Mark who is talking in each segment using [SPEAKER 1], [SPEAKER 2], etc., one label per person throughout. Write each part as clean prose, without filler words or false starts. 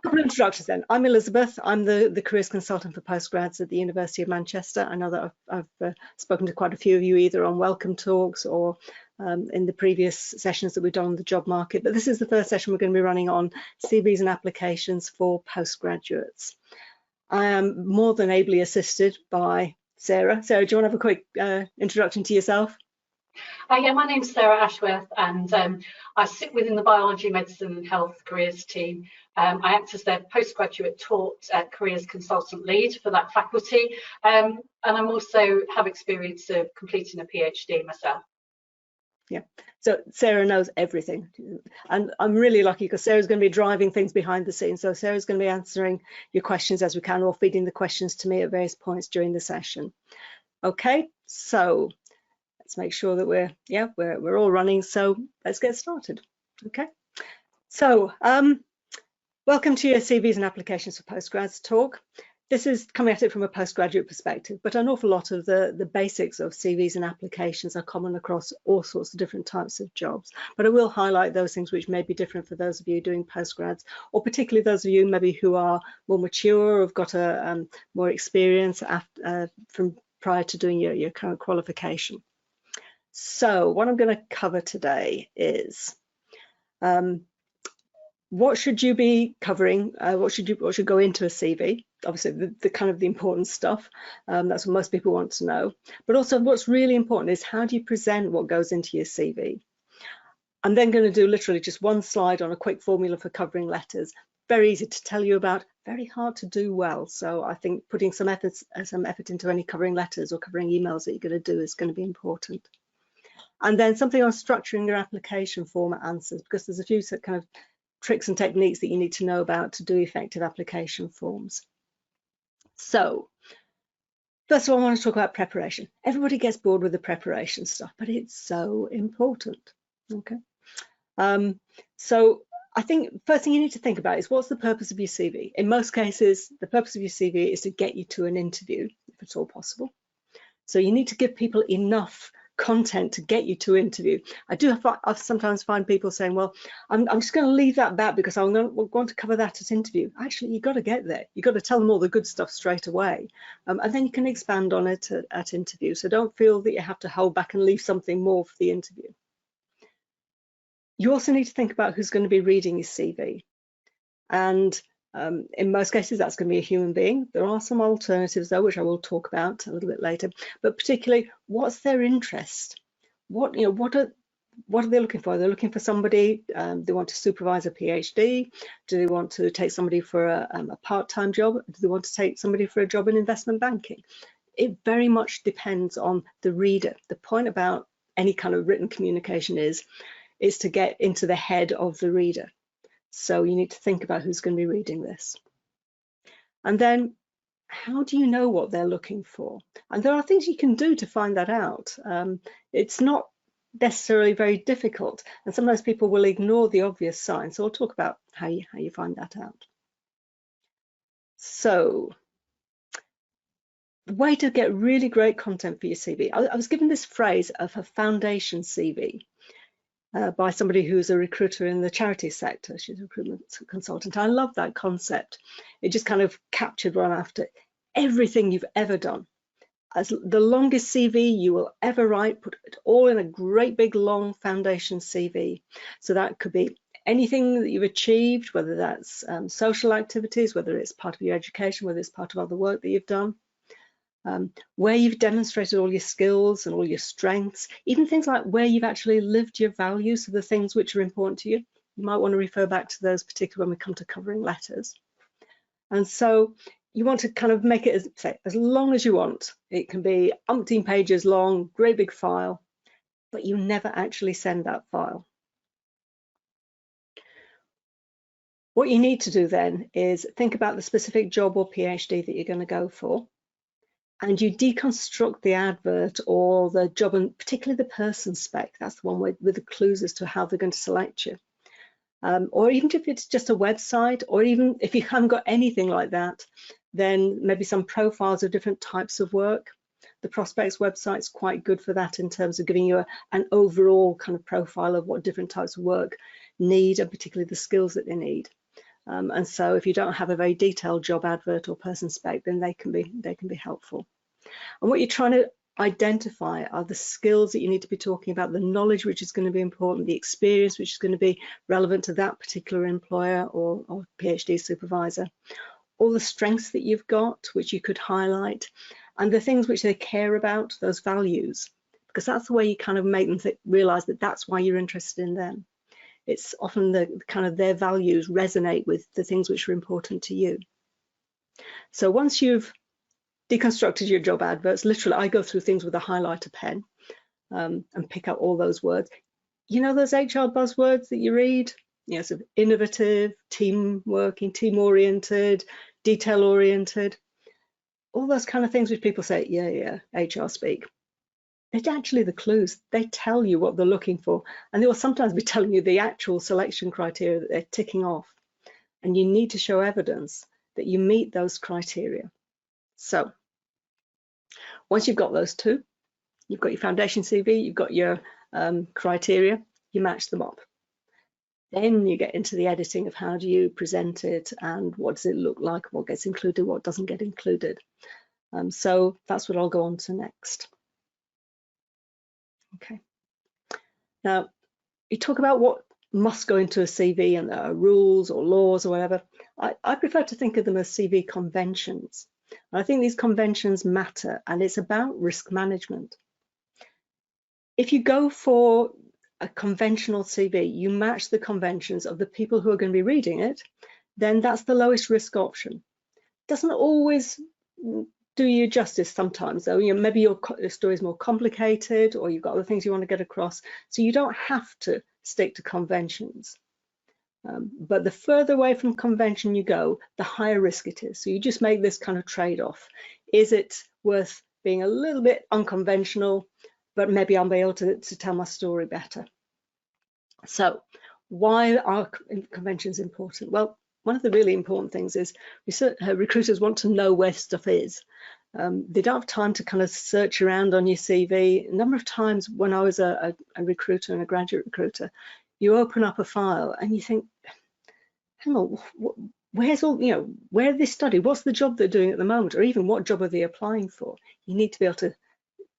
[SPEAKER 1] Couple of introductions then. I'm Elizabeth. I'm the careers consultant for Postgrads at the University of Manchester. I know that I've spoken to quite a few of you either on welcome talks or in the previous sessions that we've done on the job market, but this is the first session we're going to be running on CVs and applications for postgraduates. I am more than ably assisted by Sarah. Sarah, do you want to have a quick introduction to yourself?
[SPEAKER 2] Yeah, my name's Sarah Ashworth, and I sit within the Biology, Medicine and Health Careers team. I act as their postgraduate taught careers consultant lead for that faculty, and I'm also have experience of completing a PhD myself.
[SPEAKER 1] Yeah, so Sarah knows everything, and I'm really lucky because Sarah's going to be driving things behind the scenes. So Sarah's going to be answering your questions as we can, or feeding the questions to me at various points during the session. Okay, so let's make sure that we're all running. So let's get started. Okay, so welcome to your CVs and applications for postgrads talk. This is coming at it from a postgraduate perspective, but an awful lot of the basics of CVs and applications are common across all sorts of different types of jobs. But I will highlight those things which may be different for those of you doing postgrads, or particularly those of you maybe who are more mature or have got a more experience from prior to doing your current qualification. So what I'm going to cover today is what should you be covering? What should go into a CV? Obviously, the kind of the important stuff. That's what most people want to know. But also, what's really important is how do you present what goes into your CV? I'm then going to do literally just one slide on a quick formula for covering letters. Very easy to tell you about, very hard to do well. So I think putting some effort into any covering letters or covering emails that you're going to do is going to be important. And then something on structuring your application form answers, because there's a few kind of tricks and techniques that you need to know about to do effective application forms. So first of all, I want to talk about preparation. Everybody gets bored with the preparation stuff, but it's so important. Okay. So I think first thing you need to think about is what's the purpose of your CV? In most cases, the purpose of your CV is to get you to an interview, if at all possible. So you need to give people enough content to get you to interview. I sometimes find people saying, well, I'm just going to leave that back because I'm going to cover that at interview. Actually, you've got to get there. You've got to tell them all the good stuff straight away. And then you can expand on it at interview. So don't feel that you have to hold back and leave something more for the interview. You also need to think about who's going to be reading your CV. And in most cases, that's going to be a human being. There are some alternatives, though, which I will talk about a little bit later. But particularly, what's their interest? What are they looking for? They're looking for somebody. They want to supervise a PhD. Do they want to take somebody for a part-time job? Do they want to take somebody for a job in investment banking? It very much depends on the reader. The point about any kind of written communication is to get into the head of the reader. So you need to think about who's going to be reading this. And then how do you know what they're looking for? And there are things you can do to find that out. It's not necessarily very difficult. And sometimes people will ignore the obvious signs. So I'll talk about how you find that out. So the way to get really great content for your CV. I was given this phrase of a foundation CV. By somebody who's a recruiter in the charity sector. She's a recruitment consultant. I love that concept. It just kind of captured what I'm after. Everything you've ever done. As the longest CV you will ever write, put it all in a great big long foundation CV. So that could be anything that you've achieved, whether that's social activities, whether it's part of your education, whether it's part of other work that you've done. Where you've demonstrated all your skills and all your strengths, even things like where you've actually lived your values, so the things which are important to you. You might want to refer back to those, particularly when we come to covering letters. And so you want to kind of make it as long as you want. It can be umpteen pages long, great big file, but you never actually send that file. What you need to do then is think about the specific job or PhD that you're going to go for. And you deconstruct the advert or the job, and particularly the person spec. That's the one with the clues as to how they're going to select you. Or even if it's just a website, or even if you haven't got anything like that, then maybe some profiles of different types of work. The prospects website's quite good for that in terms of giving you an overall kind of profile of what different types of work need, and particularly the skills that they need. And so if you don't have a very detailed job advert or person spec, then they can be helpful. And what you're trying to identify are the skills that you need to be talking about, the knowledge which is going to be important, the experience which is going to be relevant to that particular employer or PhD supervisor, all the strengths that you've got which you could highlight, and the things which they care about, those values, because that's the way you kind of make them realize that that's why you're interested in them. It's often the kind of their values resonate with the things which are important to you. So once you've deconstructed your job adverts, literally I go through things with a highlighter pen and pick out all those words. You know those HR buzzwords that you read? You know, sort of innovative, team working, team oriented, detail oriented, all those kind of things which people say, yeah, HR speak. They're actually the clues. They tell you what they're looking for, and they will sometimes be telling you the actual selection criteria that they're ticking off. And you need to show evidence that you meet those criteria. So once you've got those two, you've got your foundation CV, you've got your criteria, you match them up. Then you get into the editing of how do you present it and what does it look like, what gets included, what doesn't get included. So that's what I'll go on to next. Okay. Now, you talk about what must go into a CV, and there are rules or laws or whatever. I prefer to think of them as CV conventions. And I think these conventions matter, and it's about risk management. If you go for a conventional CV, you match the conventions of the people who are going to be reading it, then that's the lowest risk option. Doesn't always do you justice sometimes, though. You know, maybe your story is more complicated, or you've got other things you want to get across, so you don't have to stick to conventions. But the further away from convention you go, the higher risk it is. So you just make this kind of trade-off. Is it worth being a little bit unconventional, but maybe I'll be able to tell my story better? So why are conventions important? Well, one of the really important things is recruiters want to know where stuff is. They don't have time to kind of search around on your CV. A number of times when I was a recruiter and a graduate recruiter, you open up a file and you think, hang on, where's all, you know, where they study, what's the job they're doing at the moment, or even what job are they applying for? You need to be able to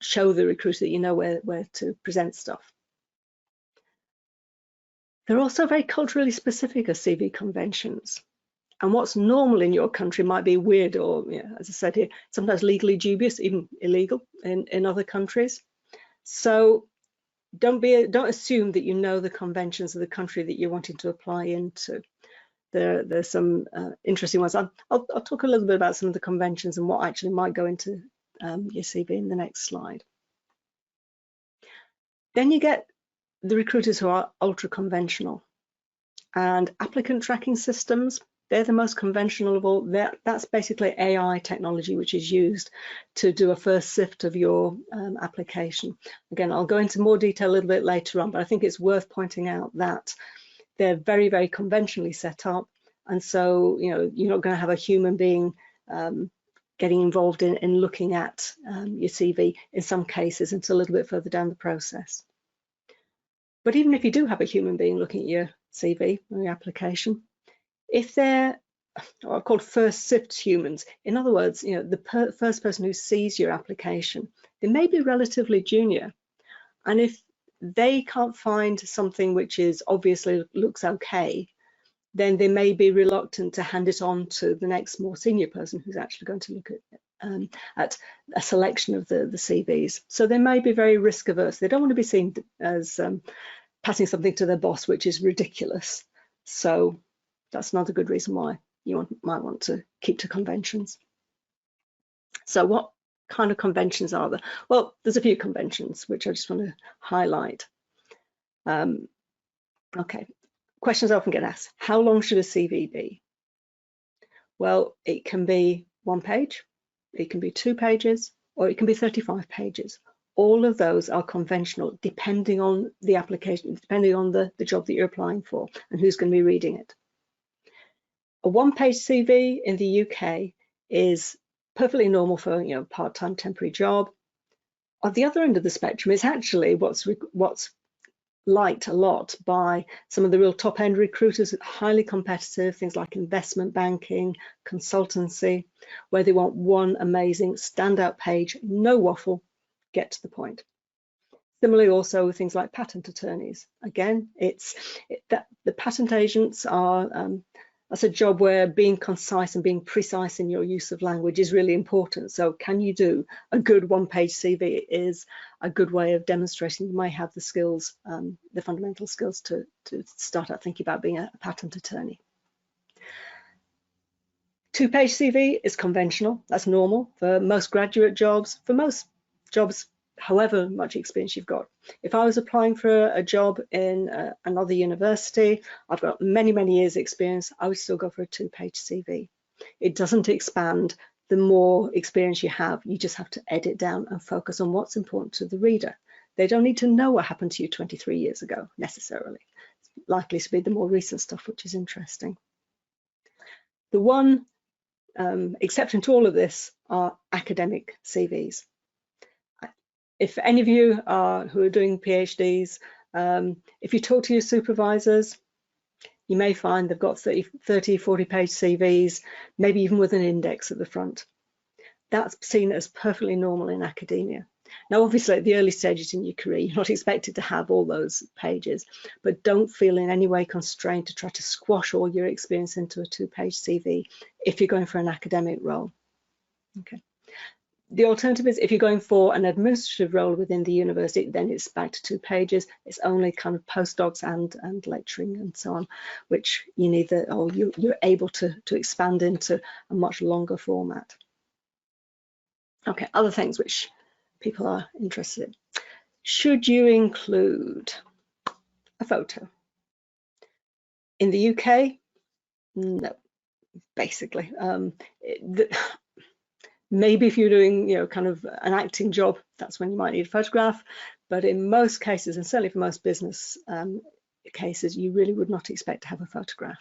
[SPEAKER 1] show the recruiter that you know where to present stuff. They're also very culturally specific as CV conventions. And what's normal in your country might be weird or, you know, as I said here, sometimes legally dubious, even illegal in other countries. So don't assume that you know the conventions of the country that you're wanting to apply into. There's some interesting ones. I'll talk a little bit about some of the conventions and what actually might go into your CV in the next slide. Then you get the recruiters who are ultra conventional, and applicant tracking systems, they're the most conventional of all. That's basically AI technology which is used to do a first sift of your application. Again, I'll go into more detail a little bit later on, but I think it's worth pointing out that they're very, very conventionally set up, and so you know you're not going to have a human being getting involved in looking at your CV in some cases until a little bit further down the process. But even if you do have a human being looking at your CV or your application, if they're what are called first sift humans, in other words, you know, the first person who sees your application, they may be relatively junior, and if they can't find something which is obviously looks okay, then they may be reluctant to hand it on to the next more senior person who's actually going to look at a selection of the CVs. So they may be very risk averse. They don't want to be seen as passing something to their boss which is ridiculous. So that's not a good reason why you might want to keep to conventions. So what kind of conventions are there? Well, there's a few conventions which I just want to highlight. Okay, questions I often get asked: how long should a CV be? Well, it can be 1 page, it can be 2 pages, or it can be 35 pages. All of those are conventional, depending on the application, depending on the job that you're applying for and who's going to be reading it. A 1-page CV in the UK is perfectly normal for, you know, part-time temporary job. On the other end of the spectrum is actually what's liked a lot by some of the real top-end recruiters, highly competitive, things like investment banking, consultancy, where they want one amazing standout page, no waffle, get to the point. Similarly, also with things like patent attorneys. Again, the patent agents are that's a job where being concise and being precise in your use of language is really important. So can you do a good one-page CV is a good way of demonstrating you might have the skills, the fundamental skills to start out thinking about being a patent attorney. Two-page CV is conventional. That's normal for most graduate jobs, for most jobs, however much experience you've got. If I was applying for a job in another university, I've got many, many years experience, I would still go for a two-page CV. It doesn't expand the more experience you have, you just have to edit down and focus on what's important to the reader. They don't need to know what happened to you 23 years ago, necessarily. It's likely to be the more recent stuff, which is interesting. The one exception to all of this are academic CVs. If any of you who are doing PhDs, if you talk to your supervisors, you may find they've got 30, 40 page CVs, maybe even with an index at the front. That's seen as perfectly normal in academia. Now, obviously, at the early stages in your career, you're not expected to have all those pages, but don't feel in any way constrained to try to squash all your experience into a two-page CV if you're going for an academic role. Okay. The alternative is if you're going for an administrative role within the university, then it's back to 2 pages. It's only kind of postdocs and lecturing and so on, which you need you're able to expand into a much longer format. Okay, other things which people are interested in. Should you include a photo? In the UK, no, basically. Maybe if you're doing, kind of an acting job, that's when you might need a photograph. But in most cases, and certainly for most business cases, you really would not expect to have a photograph.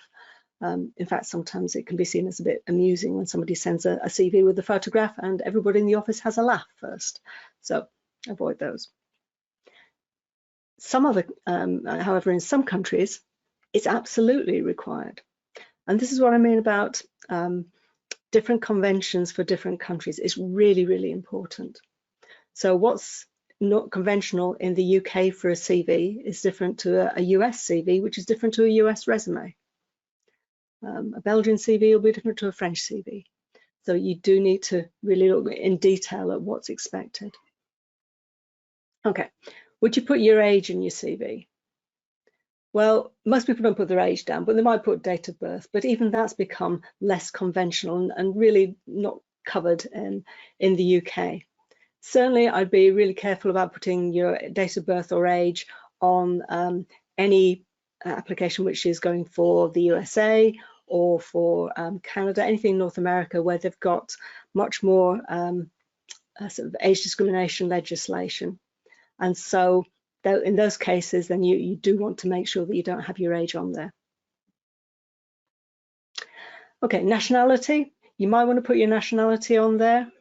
[SPEAKER 1] In fact, sometimes it can be seen as a bit amusing when somebody sends a CV with a photograph and everybody in the office has a laugh first. So avoid those. Some other, however, in some countries, it's absolutely required. And this is what I mean about different conventions for different countries is really, really important. So what's not conventional in the UK for a CV is different to a US CV, which is different to a US resume. A Belgian CV will be different to a French CV. So you do need to really look in detail at what's expected. Okay, would you put your age in your CV? Well, most people don't put their age down, but they might put date of birth. But even that's become less conventional and really not covered in the UK. Certainly, I'd be really careful about putting your date of birth or age on any application which is going for the USA or for Canada, anything in North America where they've got much more sort of age discrimination legislation. And so in those cases, then you do want to make sure that you don't have your age on there. Okay, nationality. You might want to put your nationality on there.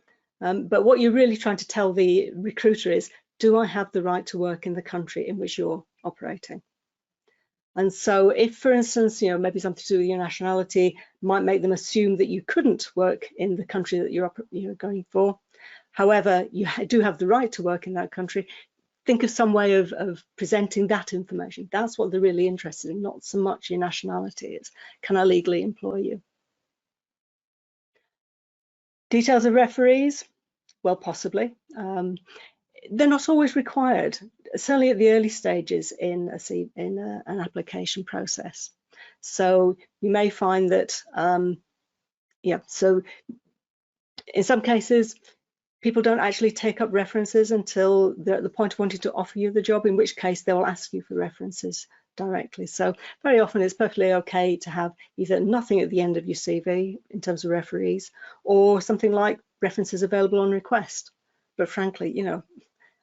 [SPEAKER 1] But what you're really trying to tell the recruiter is, do I have the right to work in the country in which you're operating? And so if, for instance, maybe something to do with your nationality might make them assume that you couldn't work in the country that you're going for. However, you do have the right to work in that country. Think of some way of presenting that information. That's what they're really interested in, not so much your nationality. It's, can I legally employ you? Details of referees? Well, possibly. They're not always required, certainly at the early stages in an application process. So you may find that, so in some cases, people don't actually take up references until they're at the point of wanting to offer you the job, in which case they will ask you for references directly. So very often it's perfectly okay to have either nothing at the end of your CV in terms of referees, or something like references available on request. But frankly,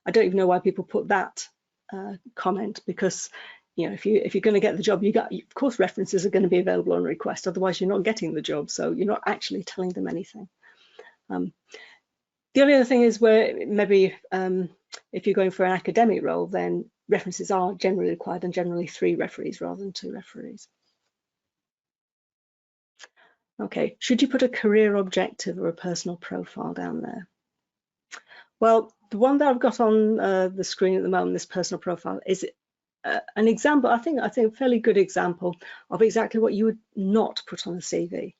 [SPEAKER 1] I don't even know why people put that comment, because if you're going to get the job, of course references are going to be available on request, otherwise you're not getting the job, so you're not actually telling them anything. The only other thing is where maybe if you're going for an academic role, then references are generally required, and generally 3 referees rather than 2 referees. Okay, should you put a career objective or a personal profile down there? Well, the one that I've got on the screen at the moment, this personal profile, is an example, I think a fairly good example of exactly what you would not put on a CV.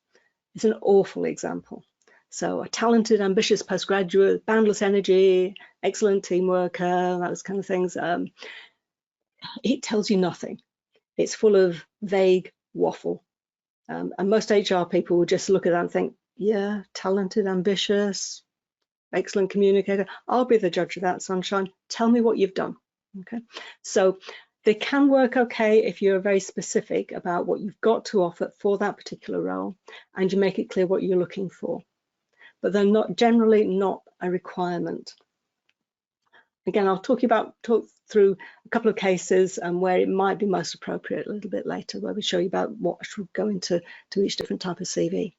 [SPEAKER 1] It's an awful example. So a talented, ambitious postgraduate, boundless energy, excellent team worker, those kind of things. It tells you nothing. It's full of vague waffle. And most HR people will just look at that and think, yeah, talented, ambitious, excellent communicator. I'll be the judge of that, sunshine. Tell me what you've done. Okay. So they can work okay if you're very specific about what you've got to offer for that particular role and you make it clear what you're looking for. But they're not generally not a requirement. Again, I'll talk through a couple of cases where it might be most appropriate a little bit later, where we show you about what should go into each different type of CV.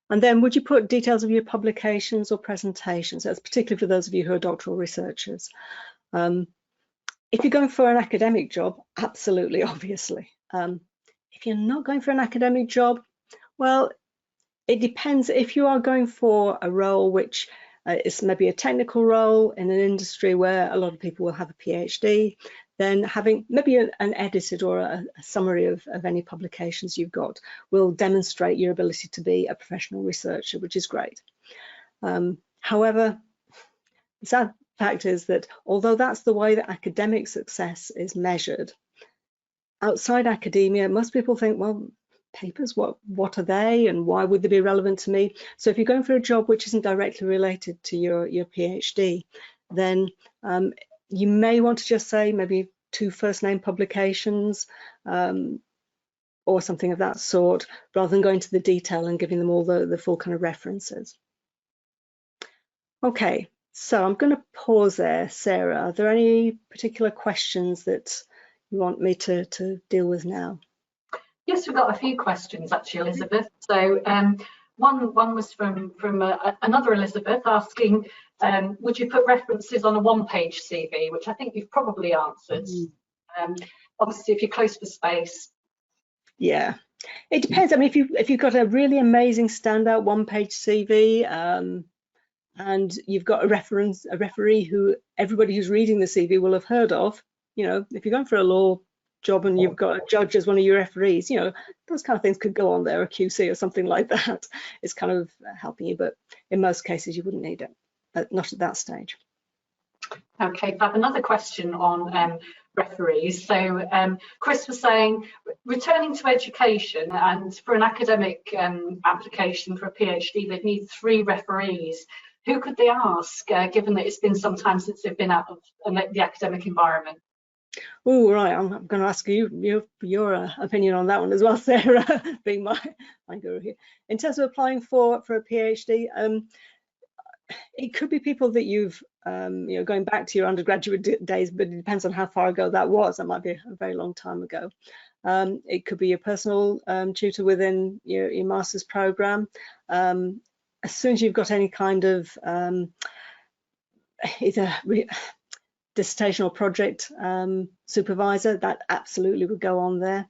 [SPEAKER 1] And then would you put details of your publications or presentations? That's particularly for those of you who are doctoral researchers. If you're going for an academic job, absolutely, obviously. If you're not going for an academic job, well, it depends. If you are going for a role which is maybe a technical role in an industry where a lot of people will have a PhD, then having maybe an edited or a summary of any publications you've got will demonstrate your ability to be a professional researcher, which is great. However, the sad fact is that although that's the way that academic success is measured, outside academia, most people think, well, papers, what are they and why would they be relevant to me? So if you're going for a job which isn't directly related to your PhD, then you may want to just say maybe 2 first name publications or something of that sort, rather than going to the detail and giving them all the full kind of references. Okay, so I'm going to pause there. Sarah, are there any particular questions that you want me to deal with now?
[SPEAKER 2] Yes, we've got a few questions actually, Elizabeth. So one was from another Elizabeth asking, would you put references on a 1-page CV, which I think you've probably answered. Obviously, if you're close for space. Yeah,
[SPEAKER 1] it depends. I mean, if you've got a really amazing standout 1-page CV and you've got a referee who everybody who's reading the CV will have heard of, you know, if you're going for a law job and you've got a judge as one of your referees, you know, those kind of things could go on there, a QC or something like that. It's kind of helping you, but in most cases you wouldn't need it, but not at that stage.
[SPEAKER 2] Okay, I have another question on referees. So Chris was saying, returning to education, and for an academic application for a PhD, they'd need 3 referees. Who could they ask, given that it's been some time since they've been out of the academic environment?
[SPEAKER 1] Oh, right. I'm going to ask you your opinion on that one as well, Sarah, being my guru here. In terms of applying for a PhD, it could be people that you've, you know, going back to your undergraduate days, but it depends on how far ago that was. That might be a very long time ago. It could be your personal tutor within your master's program. As soon as you've got any kind of either dissertational project supervisor, that absolutely would go on there.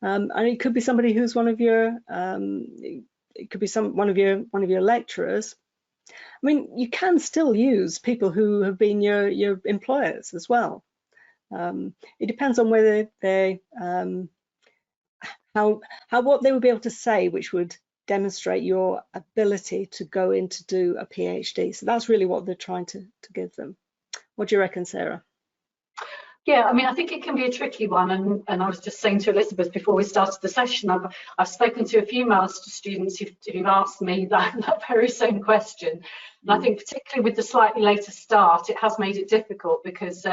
[SPEAKER 1] And it could be somebody who's one of your, it could be one of your lecturers. I mean, you can still use people who have been your employers as well. It depends on whether they, what they would be able to say, which would demonstrate your ability to go in to do a PhD. So that's really what they're trying to give them. What do you reckon, Sarah?
[SPEAKER 2] Yeah, I mean, I think it can be a tricky one, and I was just saying to Elizabeth before we started the session, I've spoken to a few master students who've asked me that very same question. And I think particularly with the slightly later start, it has made it difficult because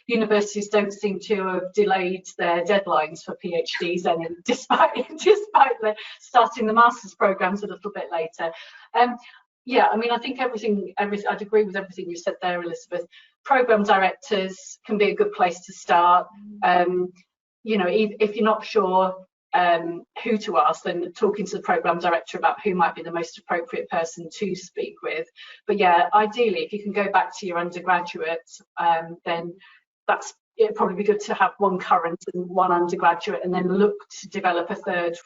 [SPEAKER 2] universities don't seem to have delayed their deadlines for PhDs, and despite starting the master's programs a little bit later. Yeah, I mean, I think I'd agree with everything you said there, Elizabeth. Program directors can be a good place to start. You know, if you're not sure who to ask, then talking to the programme director about who might be the most appropriate person to speak with. But yeah, ideally, if you can go back to your undergraduate, then it'd probably be good to have one current and one undergraduate, and then look to develop a third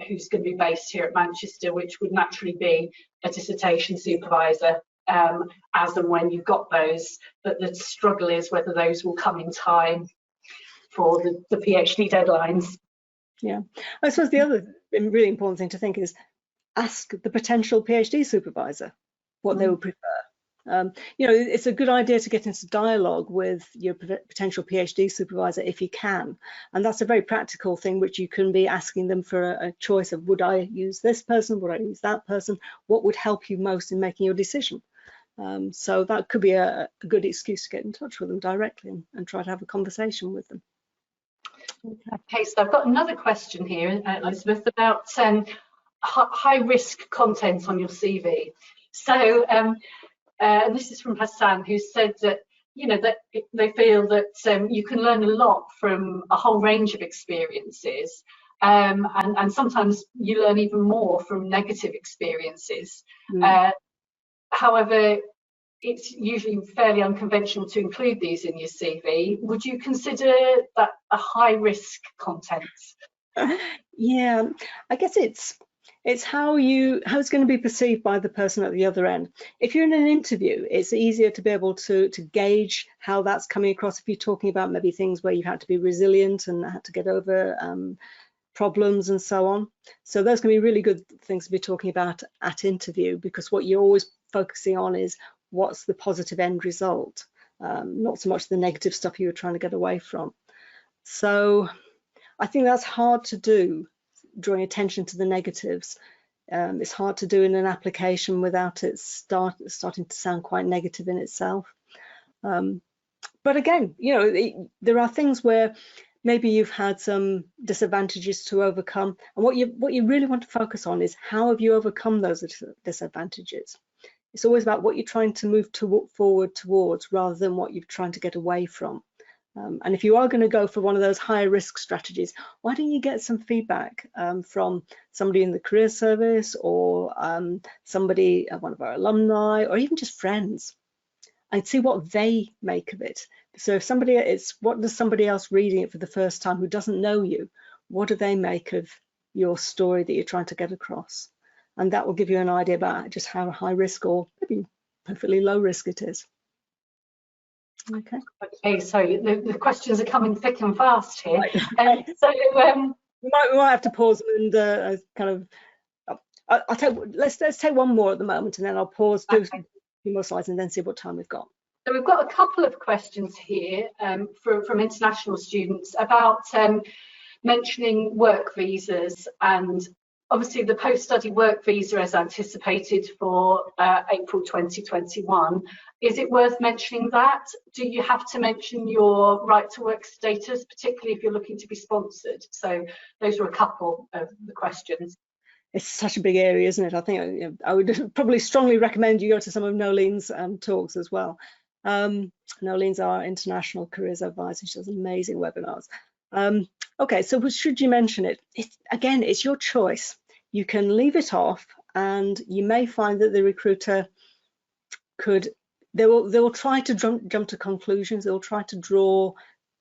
[SPEAKER 2] who's going to be based here at Manchester, which would naturally be a dissertation supervisor, as and when you've got those. But the struggle is whether those will come in time for the PhD deadlines.
[SPEAKER 1] Yeah, I suppose the other really important thing to think is ask the potential PhD supervisor what they would prefer. You know, it's a good idea to get into dialogue with your potential PhD supervisor if you can, and that's a very practical thing which you can be asking them for a choice of, would I use this person, would I use that person, what would help you most in making your decision. So that could be a good excuse to get in touch with them directly and try to have a conversation with them.
[SPEAKER 2] Okay, so I've got another question here, Elizabeth, about high risk content on your CV. So and this is from Hassan, who said that, you know, that they feel that you can learn a lot from a whole range of experiences, and sometimes you learn even more from negative experiences. However, it's usually fairly unconventional to include these in your CV. Would you consider that a high risk content?
[SPEAKER 1] Yeah, I guess it's how it's going to be perceived by the person at the other end. If you're in an interview, it's easier to be able to gauge how that's coming across if you're talking about maybe things where you've had to be resilient and had to get over problems and so on. So those can be really good things to be talking about at interview, because what you're always focusing on is what's the positive end result, not so much the negative stuff you were trying to get away from. So I think that's hard to do, drawing attention to the negatives. It's hard to do in an application without it starting to sound quite negative in itself. But again, you know, there are things where maybe you've had some disadvantages to overcome, and what you really want to focus on is how have you overcome those disadvantages. It's always about what you're trying to move forward towards rather than what you're trying to get away from. And if you are going to go for one of those higher risk strategies, why don't you get some feedback from somebody in the career service, or somebody, one of our alumni, or even just friends, and see what they make of it. So if what does somebody else reading it for the first time who doesn't know you, what do they make of your story that you're trying to get across? And that will give you an idea about just how high risk or maybe perfectly low risk it is.
[SPEAKER 2] Okay, so the questions are coming thick and fast here.
[SPEAKER 1] Right.
[SPEAKER 2] So
[SPEAKER 1] we might have to pause and kind of. Let's take one more at the moment, and then I'll pause, do a few more slides, and then see what time we've got.
[SPEAKER 2] So we've got a couple of questions here from international students about mentioning work visas, and obviously the post-study work visa is anticipated for April 2021. Is it worth mentioning that? Do you have to mention your right to work status, particularly if you're looking to be sponsored? So those are a couple of the questions.
[SPEAKER 1] It's such a big area, isn't it? I think I would probably strongly recommend you go to some of Nolene's talks as well. Nolene's our international careers advisor. She does amazing webinars. Okay, so should you mention it? Again, it's your choice. You can leave it off, and you may find that the recruiter they will try to jump to conclusions. They'll try to draw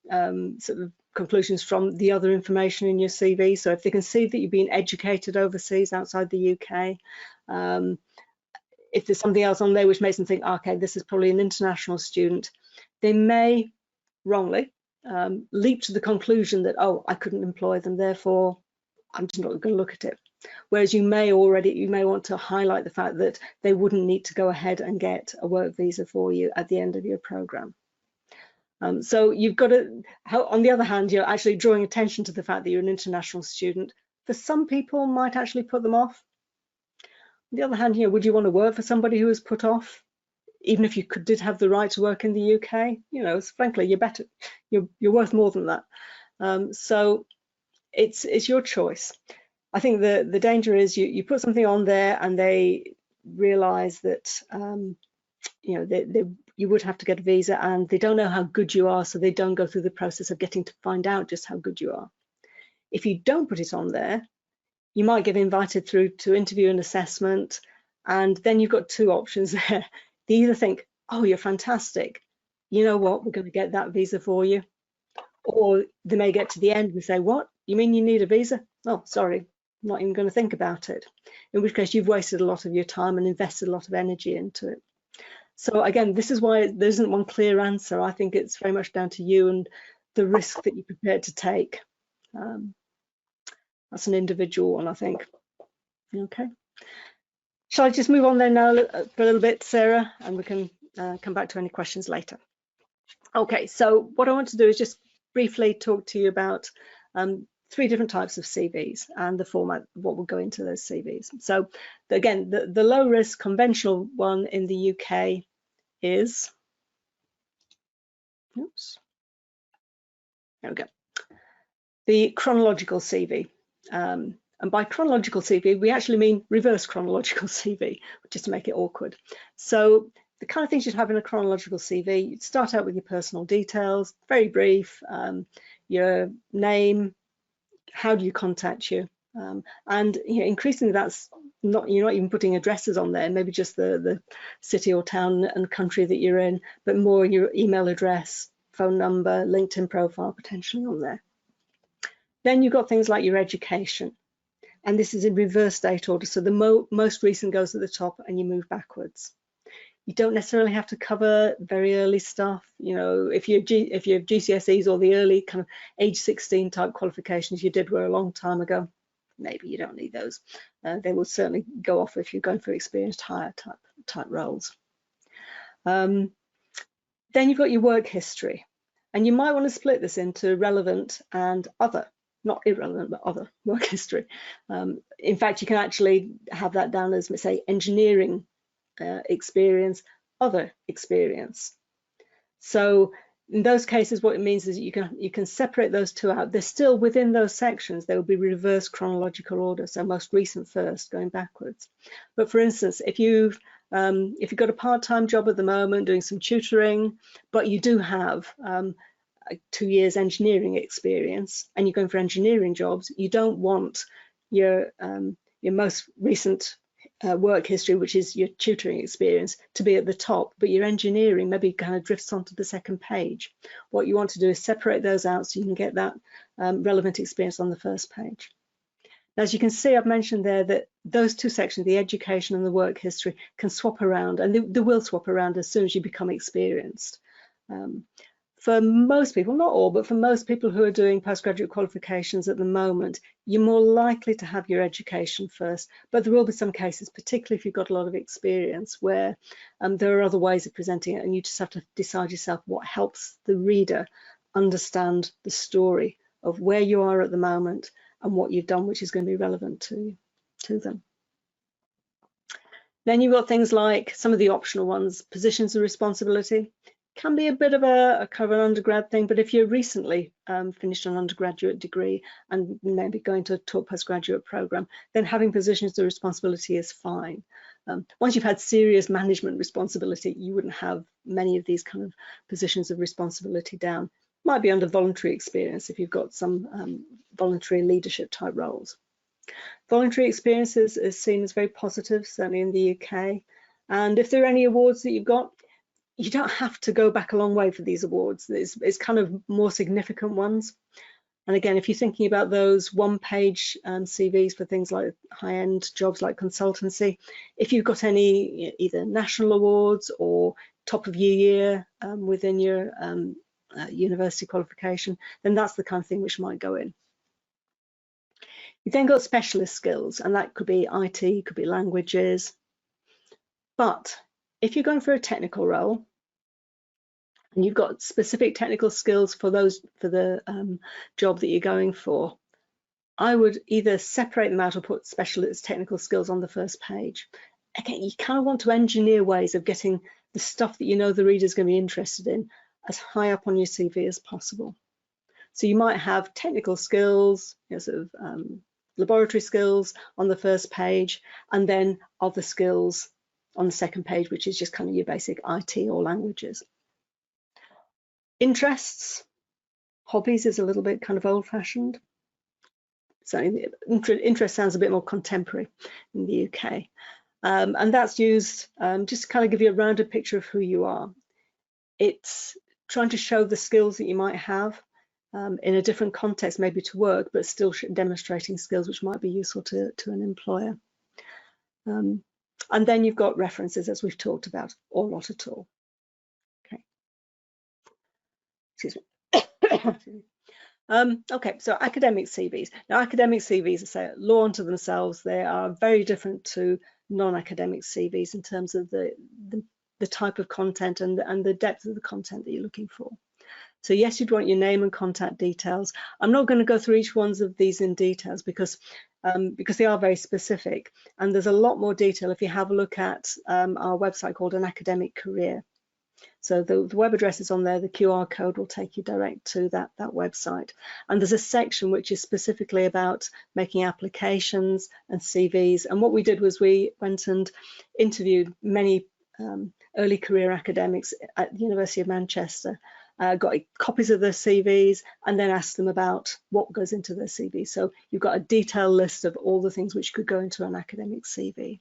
[SPEAKER 1] sort of conclusions from the other information in your CV. So if they can see that you've been educated overseas outside the UK, if there's something else on there which makes them think, okay, this is probably an international student, they may wrongly leap to the conclusion that, oh, I couldn't employ them, therefore I'm just not going to look at it. Whereas you may want to highlight the fact that they wouldn't need to go ahead and get a work visa for you at the end of your program. So you've got to, on the other hand, you're actually drawing attention to the fact that you're an international student. For some people, might actually put them off. On the other hand, would you want to work for somebody who is put off, even if you did have the right to work in the UK? Frankly, you're better. You're worth more than that. So it's your choice. I think the danger is you put something on there and they realise that you would have to get a visa, and they don't know how good you are, so they don't go through the process of getting to find out just how good you are. If you don't put it on there, you might get invited through to interview and assessment, and then you've got two options there. They either think, oh, you're fantastic, you know what, we're going to get that visa for you. Or they may get to the end and say, what, you mean you need a visa? Oh, sorry, I'm not even going to think about it. In which case you've wasted a lot of your time and invested a lot of energy into it. So again, this is why there isn't one clear answer. I think it's very much down to you and the risk that you're prepared to take. That's an individual one, I think. Okay. Shall I just move on then now for a little bit, Sarah, and we can come back to any questions later. Okay, so what I want to do is just briefly talk to you about 3 different types of CVs and the format, what will go into those CVs. So again, the low risk conventional one in the UK is, oops, there we go, the chronological CV. And by chronological CV, we actually mean reverse chronological CV, just to make it awkward. So the kind of things you'd have in a chronological CV, you'd start out with your personal details, very brief, your name, how do you contact you, and increasingly that's not, you're not even putting addresses on there, maybe just the city or town and country that you're in, but more your email address, phone number, LinkedIn profile potentially on there. Then you've got things like your education, and this is in reverse date order, so the most recent goes at the top and you move backwards. You don't necessarily have to cover very early stuff. If you have GCSEs or the early kind of age 16 type qualifications you did were a long time ago, maybe you don't need those. They will certainly go off if you're going for experienced hire type roles. Then you've got your work history, and you might want to split this into relevant and other, not irrelevant, but other work history. In fact, you can actually have that down as, say, engineering experience, other experience. So in those cases, what it means is you can separate those two out. They're still within those sections. They will be reverse chronological order, so most recent first, going backwards. But for instance, if you've got a part-time job at the moment doing some tutoring, but you do have 2 years engineering experience and you're going for engineering jobs, you don't want your most recent work history, which is your tutoring experience, to be at the top, but your engineering maybe kind of drifts onto the second page. What you want to do is separate those out so you can get that relevant experience on the first page. Now, as you can see, I've mentioned there that those two sections, the education and the work history, can swap around, and they will swap around as soon as you become experienced. For most people, not all, but for most people who are doing postgraduate qualifications at the moment, you're more likely to have your education first, but there will be some cases, particularly if you've got a lot of experience, where there are other ways of presenting it, and you just have to decide yourself what helps the reader understand the story of where you are at the moment and what you've done, which is going to be relevant to them. Then you've got things like some of the optional ones, positions of responsibility. Can be a bit of a kind of an undergrad thing, but if you're recently finished an undergraduate degree and maybe going to a postgraduate program, then having positions of responsibility is fine. Once you've had serious management responsibility, you wouldn't have many of these kind of positions of responsibility down. Might be under voluntary experience if you've got some voluntary leadership type roles. Voluntary experience is seen as very positive, certainly in the UK. And if there are any awards that you've got, you don't have to go back a long way for these awards. It's kind of more significant ones. And again, if you're thinking about those one-page CVs for things like high-end jobs like consultancy, if you've got any either national awards or top of your year within your university qualification, then that's the kind of thing which might go in. You've then got specialist skills, and that could be IT, could be languages. But if you're going for a technical role, and you've got specific technical skills for the job that you're going for, I would either separate them out or put specialist technical skills on the first page. Again, you kind of want to engineer ways of getting the stuff that you know the reader's going to be interested in as high up on your CV as possible. So you might have technical skills, sort of laboratory skills on the first page, and then other skills on the second page, which is just kind of your basic IT or languages. Interests, hobbies is a little bit kind of old-fashioned. certainly interest sounds a bit more contemporary in the UK. And that's used just to kind of give you a rounded picture of who you are. It's trying to show the skills that you might have in a different context, maybe to work, but still demonstrating skills which might be useful to an employer. And then you've got references, as we've talked about, or not at all. Okay. Excuse me. Okay, so academic CVs. Now, academic CVs, I say, law unto themselves. They are very different to non-academic CVs in terms of the type of content and the depth of the content that you're looking for. So yes, you'd want your name and contact details. I'm not going to go through each one of these in details because they are very specific, and there's a lot more detail if you have a look at our website called An Academic Career. So the web address is on there, the QR code will take you direct to that website. And there's a section which is specifically about making applications and CVs. And what we did was we went and interviewed many early career academics at the University of Manchester, got copies of their CVs, and then asked them about what goes into their CV. So you've got a detailed list of all the things which could go into an academic CV.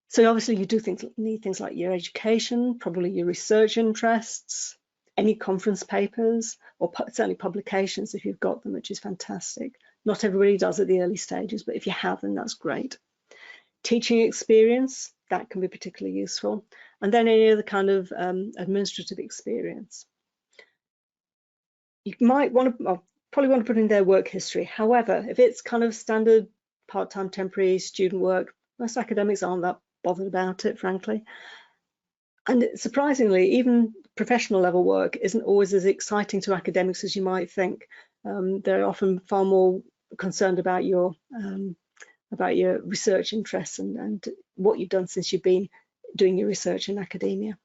[SPEAKER 1] So obviously you do need things like your education, probably your research interests, any conference papers, or certainly publications if you've got them, which is fantastic. Not everybody does at the early stages, but if you have them, that's great. Teaching experience, that can be particularly useful. And then any other kind of administrative experience. You might want to, probably want to put in their work history. However, if it's kind of standard part-time temporary student work, most academics aren't that bothered about it, frankly. And surprisingly, even professional level work isn't always as exciting to academics as you might think. They're often far more concerned about your research interests and what you've done since you've been doing your research in academia.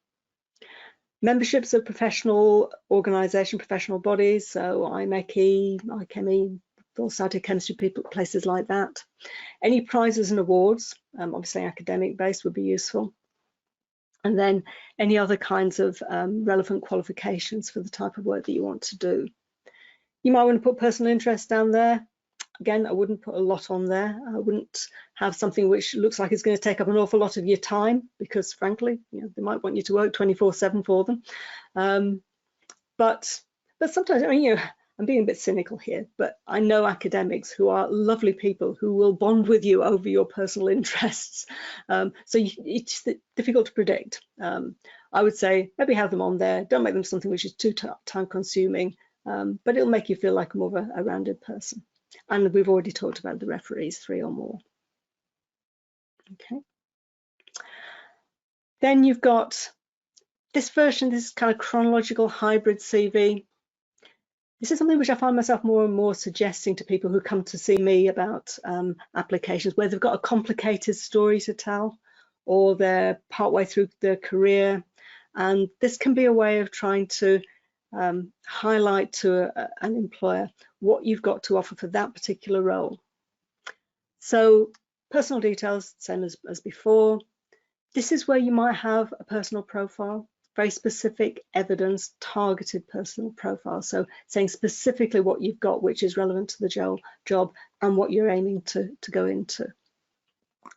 [SPEAKER 1] Memberships of professional organisation, professional bodies, so IMechE, IChemE, Society of Chemistry, people, places like that. Any prizes and awards, obviously academic based, would be useful. And then any other kinds of relevant qualifications for the type of work that you want to do. You might want to put personal interest down there. Again, I wouldn't put a lot on there. I wouldn't have something which looks like it's going to take up an awful lot of your time, because frankly, you know, they might want you to work 24/7 for them. But sometimes, I mean, you know, I'm being a bit cynical here, but I know academics who are lovely people who will bond with you over your personal interests. So it's difficult to predict. I would say maybe have them on there. Don't make them something which is too time consuming, but it'll make you feel like more of a rounded person. And we've already talked about the referees, 3 or more. Okay. Then you've got this version, this kind of chronological hybrid CV. This is something which I find myself more and more suggesting to people who come to see me about applications where they've got a complicated story to tell, or they're partway through their career. And this can be a way of trying to highlight to an employer what you've got to offer for that particular role. So personal details, same as before. This is where you might have a personal profile, very specific evidence, targeted personal profile. So saying specifically what you've got, which is relevant to the job and what you're aiming to go into.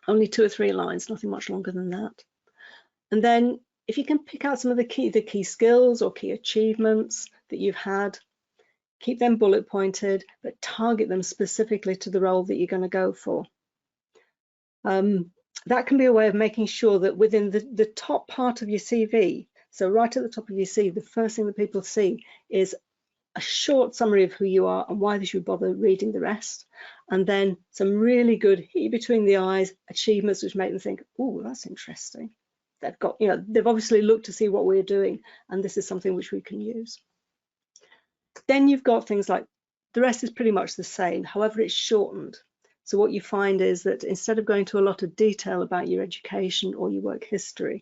[SPEAKER 1] Only 2 or 3 lines, nothing much longer than that. And then if you can pick out some of the key skills or key achievements that you've had, keep them bullet pointed, but target them specifically to the role that you're going to go for. That can be a way of making sure that within the top part of your CV, so right at the top of your CV, the first thing that people see is a short summary of who you are and why they should bother reading the rest, and then some really good hit you between the eyes achievements which make them think, oh, that's interesting. They've got, you know, they've obviously looked to see what we're doing, and this is something which we can use. Then you've got things like, the rest is pretty much the same, however it's shortened. So what you find is that instead of going to a lot of detail about your education or your work history,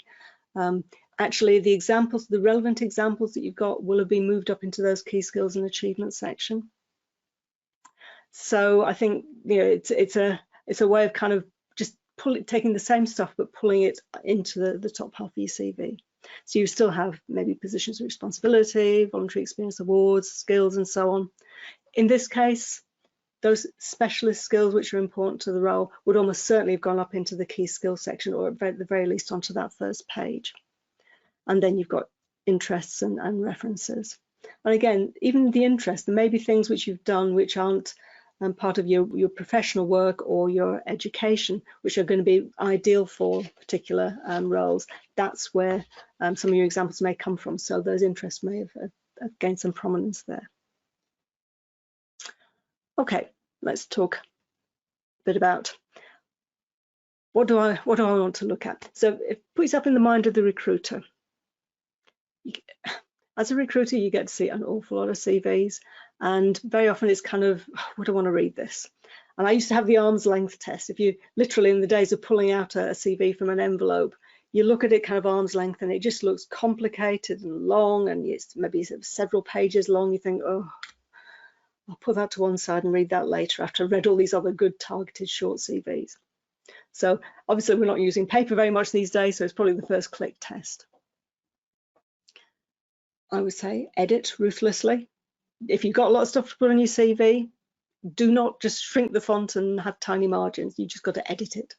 [SPEAKER 1] actually the examples, the relevant examples that you've got will have been moved up into those key skills and achievements section. So I think, you know, it's a way of kind of just taking the same stuff but pulling it into the top half of your CV. So you still have maybe positions of responsibility, voluntary experience awards, skills, and so on. In this case, those specialist skills which are important to the role would almost certainly have gone up into the key skills section, or at the very least onto that first page. And then you've got interests and references. And again, even the interest, there may be things which you've done which aren't part of your professional work or your education, which are going to be ideal for particular roles. That's where some of your examples may come from. So those interests may have gained some prominence there. Okay, let's talk a bit about what do I want to look at. So put yourself in the mind of the recruiter. As a recruiter, you get to see an awful lot of CVs, and very often it's kind of, would I want to read this? And I used to have the arm's length test. If you literally, in the days of pulling out a CV from an envelope, you look at it kind of arm's length and it just looks complicated and long, and it's maybe several pages long. You think, oh, I'll put that to one side and read that later after I've read all these other good targeted short CVs. So obviously we're not using paper very much these days, so it's probably the first click test. I would say edit ruthlessly. If you've got a lot of stuff to put on your CV, do not just shrink the font and have tiny margins. You just got to edit it.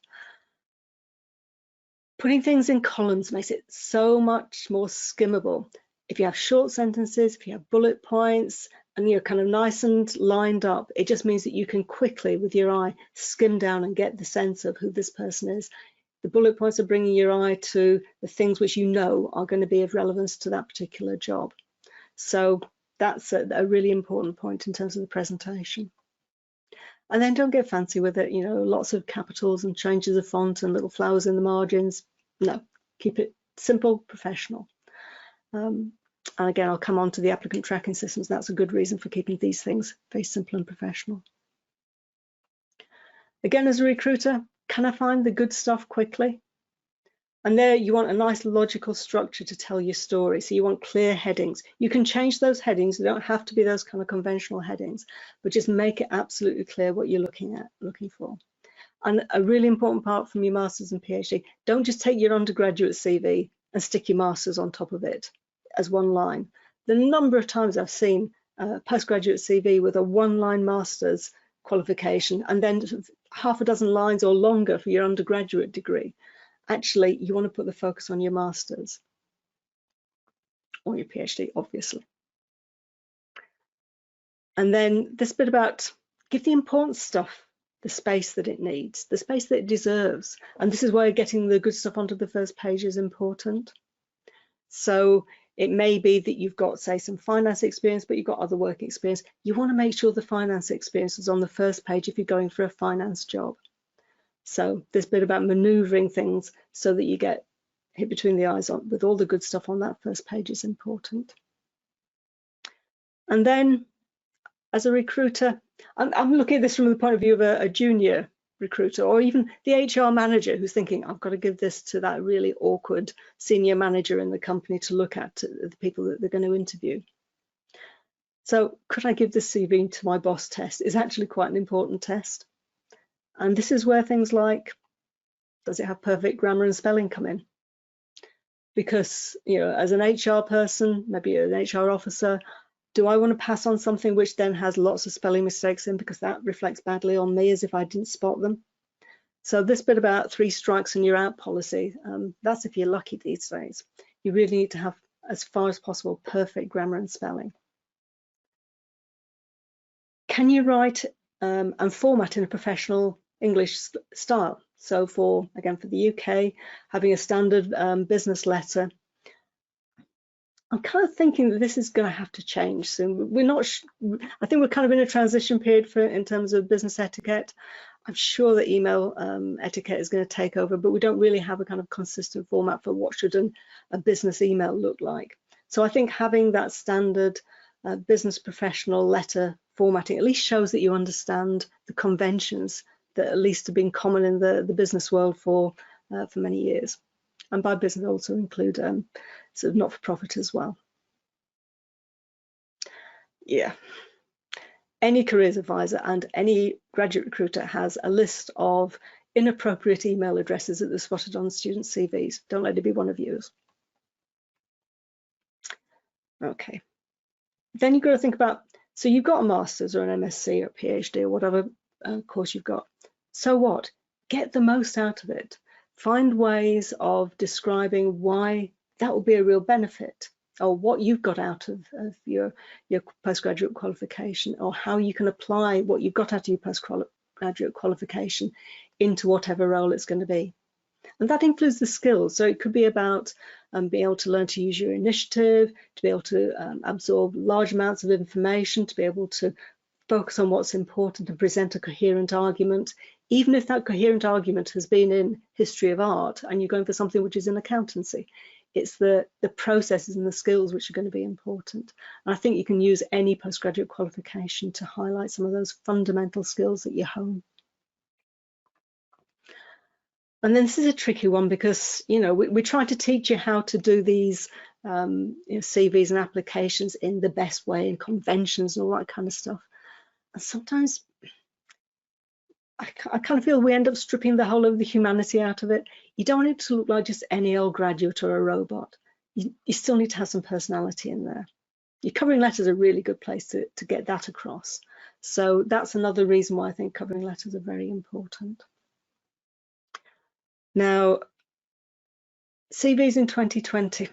[SPEAKER 1] Putting things in columns makes it so much more skimmable. If you have short sentences, if you have bullet points, and you're kind of nice and lined up, it just means that you can quickly, with your eye, skim down and get the sense of who this person is. The bullet points are bringing your eye to the things which you know are going to be of relevance to that particular job. So that's a really important point in terms of the presentation. And then don't get fancy with it, you know, lots of capitals and changes of font and little flowers in the margins. No, keep it simple, professional. And again, I'll come on to the applicant tracking systems. That's a good reason for keeping these things very simple and professional. Again, as a recruiter, can I find the good stuff quickly? And there you want a nice logical structure to tell your story. So you want clear headings. You can change those headings. They don't have to be those kind of conventional headings, but just make it absolutely clear what you're looking for. And a really important part from your master's and PhD, don't just take your undergraduate CV and stick your master's on top of it as one line. The number of times I've seen a postgraduate CV with a one-line master's qualification and then half a dozen lines or longer for your undergraduate degree. Actually, you want to put the focus on your master's or your PhD, obviously. And then this bit about give the important stuff the space that it needs, the space that it deserves. And this is where getting the good stuff onto the first page is important. So it may be that you've got, say, some finance experience, but you've got other work experience. You want to make sure the finance experience is on the first page if you're going for a finance job. So this bit about maneuvering things so that you get hit between the eyes with all the good stuff on that first page is important. And then as a recruiter, I'm looking at this from the point of view of a junior recruiter, or even the HR manager who's thinking, I've got to give this to that really awkward senior manager in the company to look at, the people that they're going to interview. So could I give this CV to my boss test is actually quite an important test. And this is where things like, does it have perfect grammar and spelling come in? Because, you know, as an HR person, maybe an HR officer, do I want to pass on something which then has lots of spelling mistakes in because that reflects badly on me as if I didn't spot them? So this bit about 3 strikes and you're out policy, that's if you're lucky these days. You really need to have, as far as possible, perfect grammar and spelling. Can you write and format in a professional English style? So for, again, for the UK, having a standard business letter, I'm kind of thinking that this is going to have to change soon. We're not, I think we're kind of in a transition period in terms of business etiquette. I'm sure that email etiquette is going to take over, but we don't really have a kind of consistent format for what should a business email look like. So I think having that standard business professional letter formatting at least shows that you understand the conventions that at least have been common in the business world for many years. And by business also include sort of not-for-profit as well. Yeah. Any careers advisor and any graduate recruiter has a list of inappropriate email addresses that are spotted on student CVs. Don't let it be one of yours. Okay. Then you've got to think about So you've got a master's or an MSc or a PhD or whatever course you've got. So what? Get the most out of it. Find ways of describing why that will be a real benefit, or what you've got out of your postgraduate qualification, or how you can apply what you've got out of your postgraduate qualification into whatever role it's going to be. And that includes the skills. So it could be about being able to learn to use your initiative, to be able to absorb large amounts of information, to be able to focus on what's important and present a coherent argument, even if that coherent argument has been in history of art and you're going for something which is in accountancy. It's the processes and the skills which are going to be important. And I think you can use any postgraduate qualification to highlight some of those fundamental skills that you hone. And then this is a tricky one because, you know, we try to teach you how to do these you know, CVs and applications in the best way, and conventions and all that kind of stuff. And sometimes I kind of feel we end up stripping the whole of the humanity out of it. You don't want it to look like just any old graduate or a robot. You still need to have some personality in there. Your covering letter is a really good place to get that across. So that's another reason why I think covering letters are very important. Now, CVs in 2020.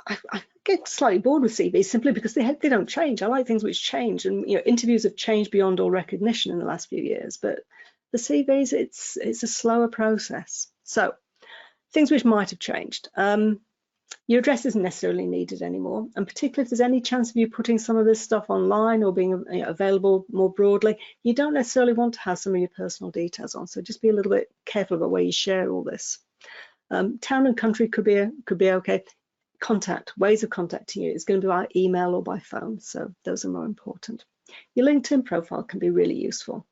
[SPEAKER 1] I get slightly bored with CVs simply because they don't change. I like things which change, and you know, interviews have changed beyond all recognition in the last few years. But the CVs, it's a slower process. So things which might have changed. Your address isn't necessarily needed anymore, and particularly if there's any chance of you putting some of this stuff online or being available more broadly, you don't necessarily want to have some of your personal details on. So just be a little bit careful about where you share all this. Town and country could be okay. Contact, ways of contacting you, is going to be by email or by phone, so those are more important. Your LinkedIn profile can be really useful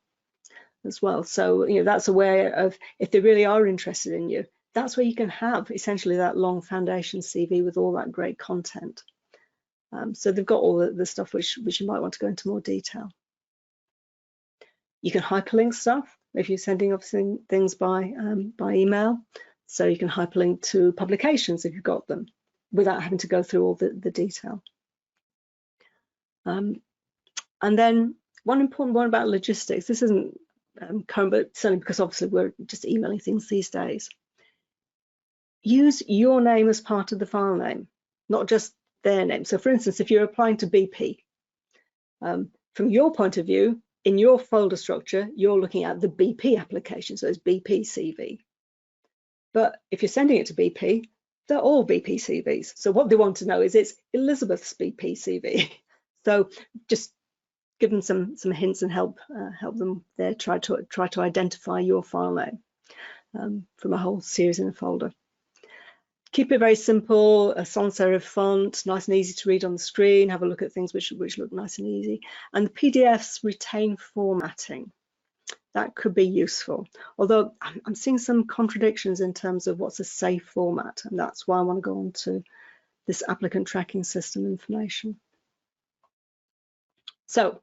[SPEAKER 1] as well. So you know, that's a way of, if they really are interested in you, that's where you can have essentially that long foundation CV with all that great content. So they've got all the stuff which you might want to go into more detail. You can hyperlink stuff if you're sending off things by email. So you can hyperlink to publications if you've got them, without having to go through all the detail. And then one important one about logistics, this isn't current, but certainly because obviously we're just emailing things these days. Use your name as part of the file name, not just their name. So for instance, if you're applying to BP, from your point of view, in your folder structure, you're looking at the BP application, so it's BP CV. But if you're sending it to BP, they're all BP CVs. So what they want to know is it's Elizabeth's BP CV. So just give them some hints and help them there. Try to identify your file name from a whole series in a folder. Keep it very simple, a sans serif font, nice and easy to read on the screen. Have a look at things which look nice and easy. And the PDFs retain formatting. That could be useful, although I'm seeing some contradictions in terms of what's a safe format, and that's why I want to go on to this applicant tracking system information. So,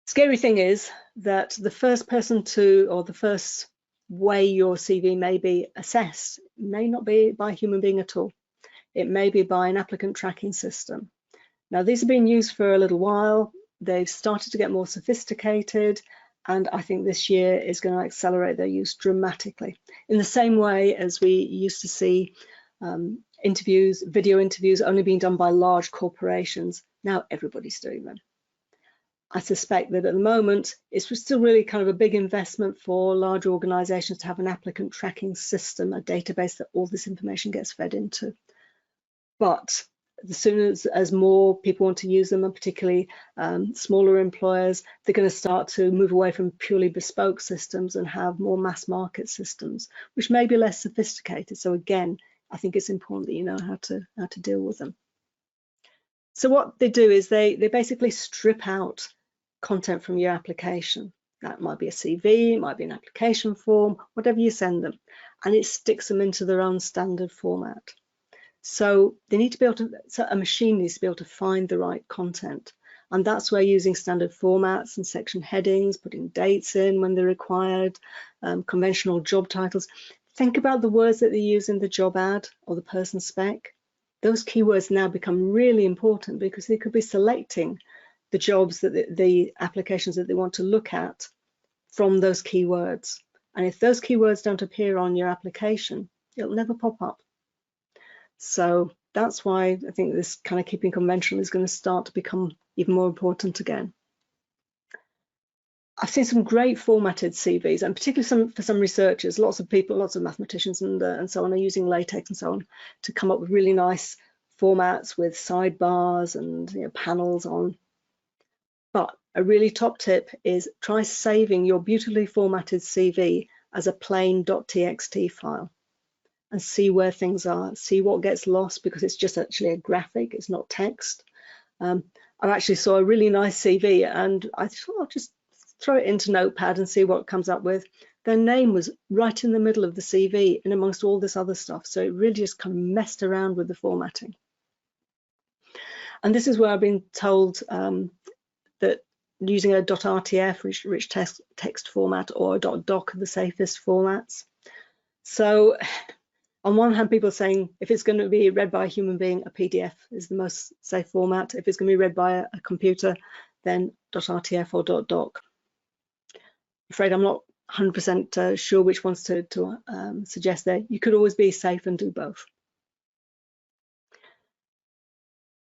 [SPEAKER 1] scary thing is that the first person to, or the first way your CV may be assessed may not be by a human being at all. It may be by an applicant tracking system. Now, these have been used for a little while. They've started to get more sophisticated, and I think this year is going to accelerate their use dramatically. In the same way as we used to see video interviews only being done by large corporations, now everybody's doing them. I suspect that at the moment, it's still really kind of a big investment for large organizations to have an applicant tracking system, a database that all this information gets fed into. But as soon as more people want to use them, and particularly smaller employers, they're going to start to move away from purely bespoke systems and have more mass market systems, which may be less sophisticated. So again, I think it's important that you know how to deal with them. So what they do is they basically strip out content from your application. That might be a CV, it might be an application form, whatever you send them, and it sticks them into their own standard format. So they need to be able to, so a machine needs to be able to find the right content. And that's where using standard formats and section headings, putting dates in when they're required, conventional job titles. Think about the words that they use in the job ad or the person spec. those keywords now become really important because they could be selecting the jobs that the applications that they want to look at from those keywords. And if those keywords don't appear on your application, it'll never pop up. So that's why I think this kind of keeping conventional is going to start to become even more important again. I've seen some great formatted CVs, and particularly for some researchers. Lots of people, lots of mathematicians and so on are using LaTeX and so on to come up with really nice formats with sidebars and panels on. But a really top tip is try saving your beautifully formatted CV as a plain .txt file and see where things are, see what gets lost because it's just actually a graphic, it's not text. I actually saw a really nice CV and I thought I'll just throw it into Notepad and see what it comes up with. Their name was right in the middle of the CV and amongst all this other stuff. So it really just kind of messed around with the formatting. And this is where I've been told that using a .rtf rich text format or a .doc are the safest formats. So on one hand, people are saying if it's going to be read by a human being, a PDF is the most safe format. If it's going to be read by a computer, then .rtf or .doc. I'm afraid I'm not 100% sure which ones to suggest there. You could always be safe and do both.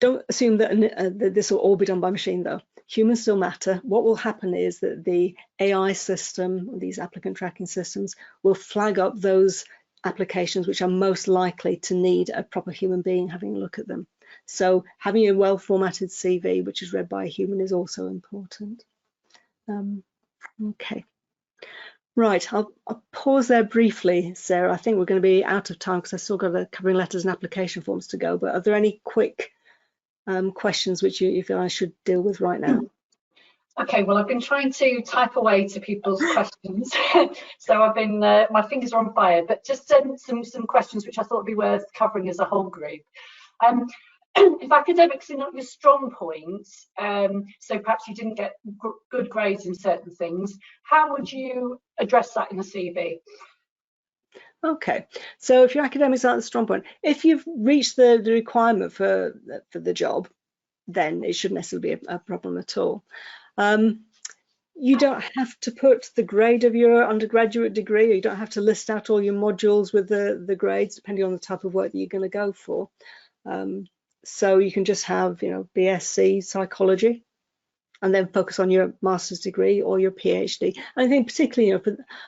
[SPEAKER 1] Don't assume that this will all be done by machine though. Humans still matter. What will happen is that the AI system, these applicant tracking systems, will flag up those applications which are most likely to need a proper human being having a look at them. So having a well-formatted CV which is read by a human is also important. Okay. Right, I'll pause there briefly, Sarah. I think we're going to be out of time because I've still got the covering letters and application forms to go, but are there any quick questions which you feel I should deal with right now?
[SPEAKER 2] Okay, well, I've been trying to type away to people's questions, so I've been my fingers are on fire. But just some questions which I thought would be worth covering as a whole group. If academics are not your strong points, so perhaps you didn't get good grades in certain things, how would you address that in a CV?
[SPEAKER 1] Okay, so if your academics aren't a strong point, if you've reached the requirement for the job, then it shouldn't necessarily be a problem at all. You don't have to put the grade of your undergraduate degree, or you don't have to list out all your modules with the grades, depending on the type of work that you're going to go for. So you can just have, BSc psychology, and then focus on your master's degree or your PhD. And I think particularly,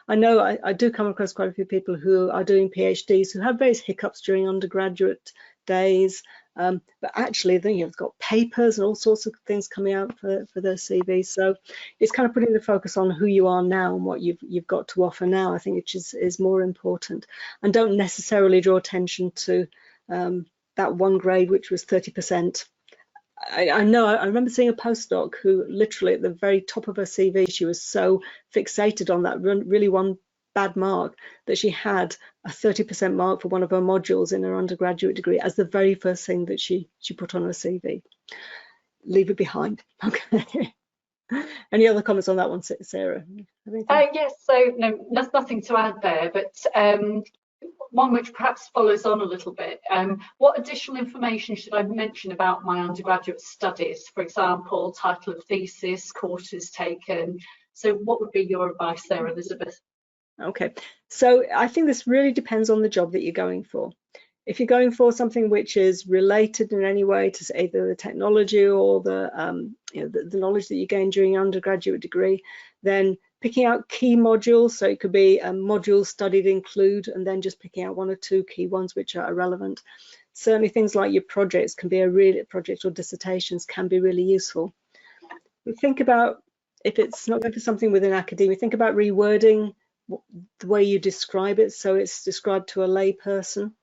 [SPEAKER 1] I know I do come across quite a few people who are doing PhDs who have various hiccups during undergraduate days, but actually then you've got papers and all sorts of things coming out for their CVs. So it's kind of putting the focus on who you are now and what you've got to offer now, I think, which is more important. And don't necessarily draw attention to that one grade which was 30%. I know, I remember seeing a postdoc who literally at the very top of her CV, she was so fixated on that really one bad mark that she had a 30% mark for one of her modules in her undergraduate degree as the very first thing that she put on her CV. Leave it behind. Okay. Any other comments on that one, Sarah?
[SPEAKER 2] Yes, so no, nothing to add there, but one which perhaps follows on a little bit. What additional information should I mention about my undergraduate studies? For example, title of thesis, courses taken. So what would be your advice there, Elizabeth?
[SPEAKER 1] Okay, so I think this really depends on the job that you're going for. If you're going for something which is related in any way to either the technology or the knowledge that you gain during your undergraduate degree, then picking out key modules, so it could be modules studied include, and then just picking out one or two key ones which are relevant. Certainly things like your projects can be project or dissertations can be really useful. We think about, if it's not going for something within academia, think about rewording the way you describe it so it's described to a lay person.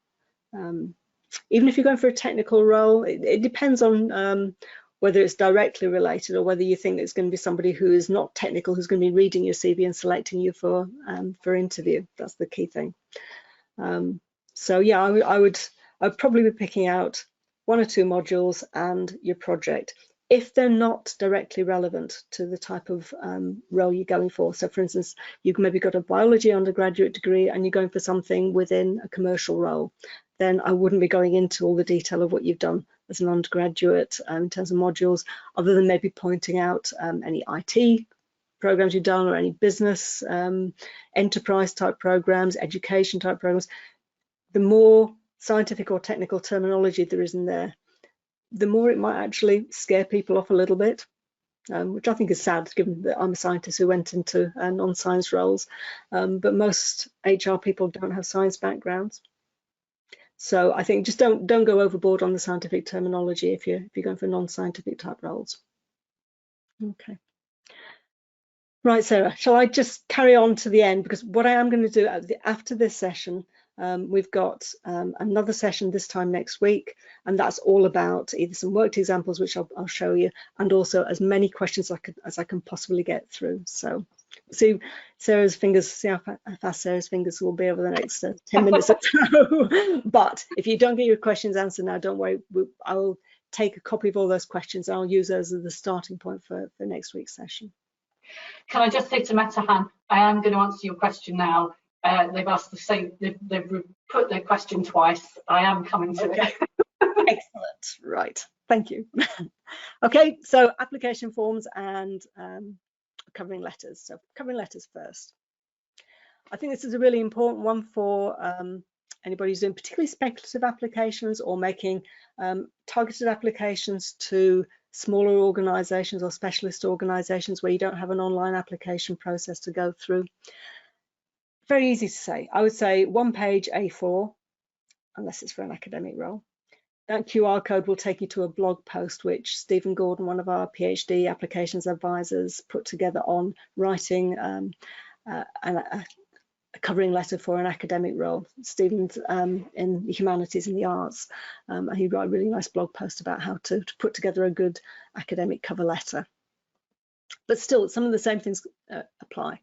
[SPEAKER 1] Even if you're going for a technical role, it depends on whether it's directly related or whether you think it's going to be somebody who is not technical who's going to be reading your CV and selecting you for interview. That's the key thing. So yeah, I would probably be picking out one or two modules and your project if they're not directly relevant to the type of role you're going for. So for instance, you've maybe got a biology undergraduate degree and you're going for something within a commercial role, then I wouldn't be going into all the detail of what you've done as an undergraduate in terms of modules, other than maybe pointing out any IT programs you've done or any business enterprise type programs, education type programs. The more scientific or technical terminology there is in there, the more it might actually scare people off a little bit, which I think is sad, given that I'm a scientist who went into non-science roles, but most HR people don't have science backgrounds. So I think just don't go overboard on the scientific terminology if you're going for non-scientific type roles. Okay. Right, Sarah, shall I just carry on to the end? Because what I am going to do after this session, we've got another session this time next week, and that's all about either some worked examples, which I'll show you, and also as many questions as I can possibly get through. So see Sarah's fingers, see how fast Sarah's fingers will be over the next 10 minutes or so. But if you don't get your questions answered now, don't worry, I'll take a copy of all those questions and I'll use those as the starting point for next week's session.
[SPEAKER 2] Can I just say to Metahan, I am going to answer your question now. They've asked the same, they've put their question twice. I am coming to it.
[SPEAKER 1] Excellent, right, thank you. Okay, so application forms and covering letters. So covering letters first. I think this is a really important one for anybody who's doing particularly speculative applications or making targeted applications to smaller organizations or specialist organizations where you don't have an online application process to go through. Very easy to say. I would say 1 page A4, unless it's for an academic role. That QR code will take you to a blog post which Stephen Gordon, one of our PhD applications advisors, put together on writing a covering letter for an academic role. Stephen's in the humanities and the arts, and he wrote a really nice blog post about how to put together a good academic cover letter. But still, some of the same things apply.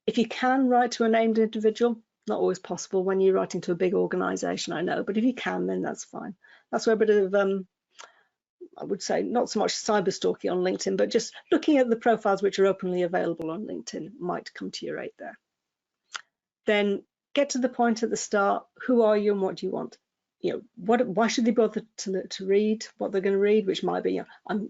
[SPEAKER 1] If you can write to a named individual, not always possible when you're writing to a big organization, I know, but if you can, then that's fine. That's where a bit of, I would say, not so much cyber stalking on LinkedIn, but just looking at the profiles which are openly available on LinkedIn might come to your aid there. Then get to the point at the start. Who are you and what do you want? You know, why should they bother to read what they're going to read, which might be, you know, I'm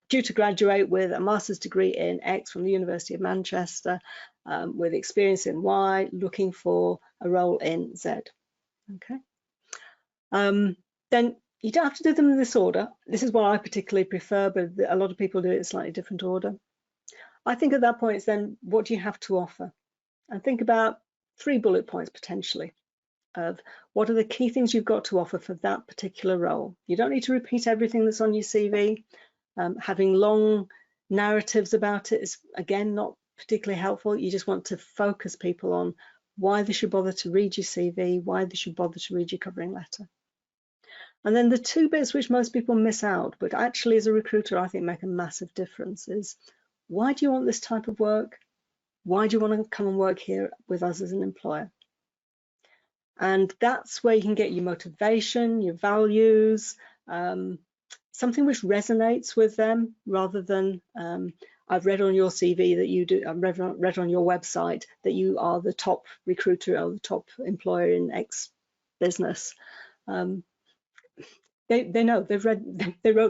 [SPEAKER 1] due to graduate with a master's degree in X from the University of Manchester, with experience in Y, looking for a role in Z. Okay. Then you don't have to do them in this order. This is what I particularly prefer, but a lot of people do it in a slightly different order. I think at that point it's then, what do you have to offer? And think about 3 bullet points potentially of what are the key things you've got to offer for that particular role. You don't need to repeat everything that's on your CV. Having long narratives about it is, again, not particularly helpful. You just want to focus people on why they should bother to read your CV, why they should bother to read your covering letter. And then the 2 bits which most people miss out, but actually as a recruiter I think make a massive difference, is why do you want this type of work? Why do you want to come and work here with us as an employer? And that's where you can get your motivation, your values, something which resonates with them, rather than I've read on your CV that you do, I've read on your website that you are the top recruiter or the top employer in X business. They know, they wrote